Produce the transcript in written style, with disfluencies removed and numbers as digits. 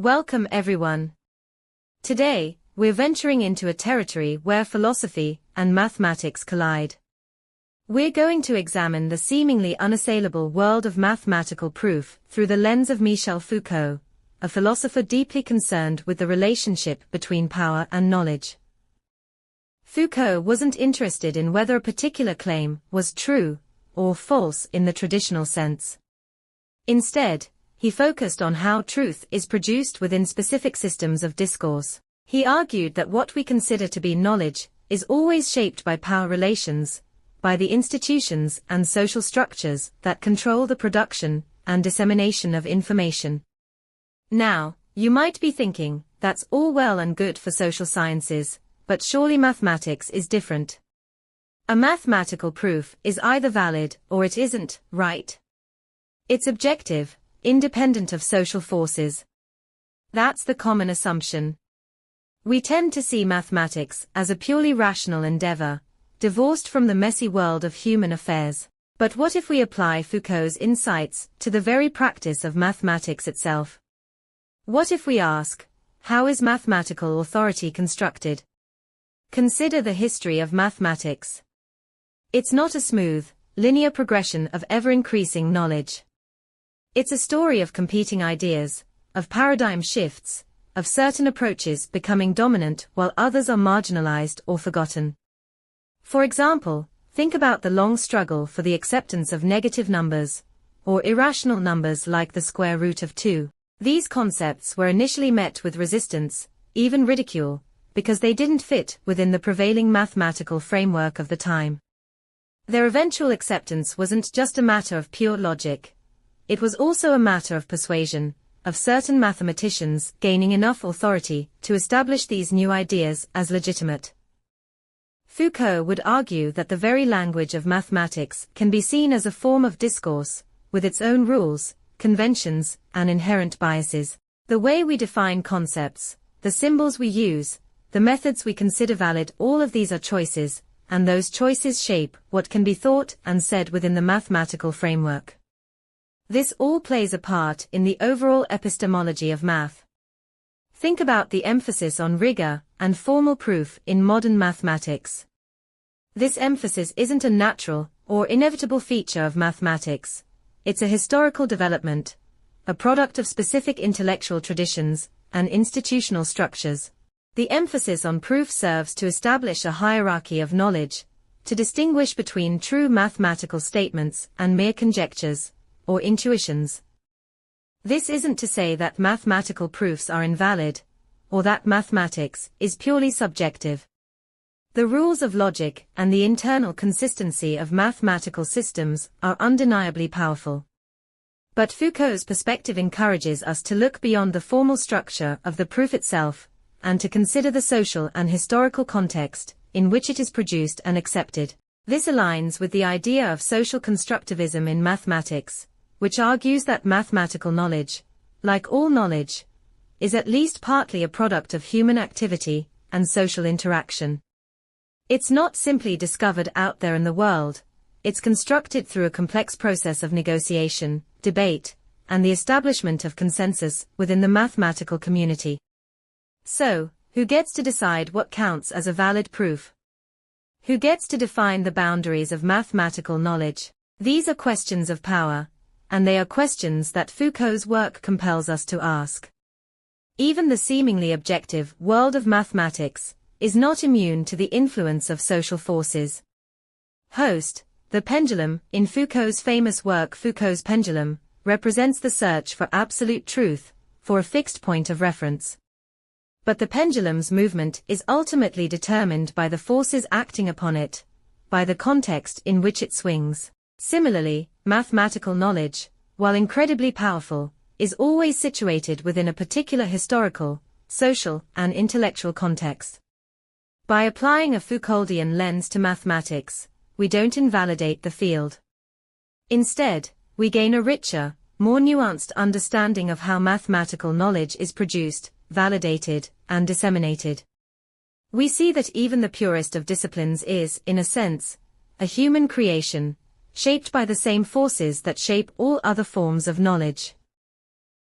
Welcome everyone. Today, we're venturing into a territory where philosophy and mathematics collide. We're going to examine the seemingly unassailable world of mathematical proof through the lens of Michel Foucault, a philosopher deeply concerned with the relationship between power and knowledge. Foucault wasn't interested in whether a particular claim was true or false in the traditional sense. Instead, he focused on how truth is produced within specific systems of discourse. He argued that what we consider to be knowledge is always shaped by power relations, by the institutions and social structures that control the production and dissemination of information. Now, you might be thinking, that's all well and good for social sciences, but surely mathematics is different. A mathematical proof is either valid or it isn't, right? It's objective, independent of social forces. That's the common assumption. We tend to see mathematics as a purely rational endeavor, divorced from the messy world of human affairs. But what if we apply Foucault's insights to the very practice of mathematics itself? What if we ask, how is mathematical authority constructed? Consider the history of mathematics. It's not a smooth, linear progression of ever-increasing knowledge. It's a story of competing ideas, of paradigm shifts, of certain approaches becoming dominant while others are marginalized or forgotten. For example, think about the long struggle for the acceptance of negative numbers, or irrational numbers like the square root of 2. These concepts were initially met with resistance, even ridicule, because they didn't fit within the prevailing mathematical framework of the time. Their eventual acceptance wasn't just a matter of pure logic. It was also a matter of persuasion, of certain mathematicians gaining enough authority to establish these new ideas as legitimate. Foucault would argue that the very language of mathematics can be seen as a form of discourse, with its own rules, conventions, and inherent biases. The way we define concepts, the symbols we use, the methods we consider valid, all of these are choices, and those choices shape what can be thought and said within the mathematical framework. This all plays a part in the overall epistemology of math. Think about the emphasis on rigor and formal proof in modern mathematics. This emphasis isn't a natural or inevitable feature of mathematics. It's a historical development, a product of specific intellectual traditions and institutional structures. The emphasis on proof serves to establish a hierarchy of knowledge, to distinguish between true mathematical statements and mere conjectures, or intuitions. This isn't to say that mathematical proofs are invalid, or that mathematics is purely subjective. The rules of logic and the internal consistency of mathematical systems are undeniably powerful. But Foucault's perspective encourages us to look beyond the formal structure of the proof itself, and to consider the social and historical context in which it is produced and accepted. This aligns with the idea of social constructivism in mathematics, which argues that mathematical knowledge, like all knowledge, is at least partly a product of human activity and social interaction. It's not simply discovered out there in the world, it's constructed through a complex process of negotiation, debate, and the establishment of consensus within the mathematical community. So, who gets to decide what counts as a valid proof? Who gets to define the boundaries of mathematical knowledge? These are questions of power, and they are questions that Foucault's work compels us to ask. Even the seemingly objective world of mathematics is not immune to the influence of social forces. Host, the pendulum, in Foucault's famous work Foucault's Pendulum, represents the search for absolute truth, for a fixed point of reference. But the pendulum's movement is ultimately determined by the forces acting upon it, by the context in which it swings. Similarly, mathematical knowledge, while incredibly powerful, is always situated within a particular historical, social, and intellectual context. By applying a Foucauldian lens to mathematics, we don't invalidate the field. Instead, we gain a richer, more nuanced understanding of how mathematical knowledge is produced, validated, and disseminated. We see that even the purest of disciplines is, in a sense, a human creation, shaped by the same forces that shape all other forms of knowledge.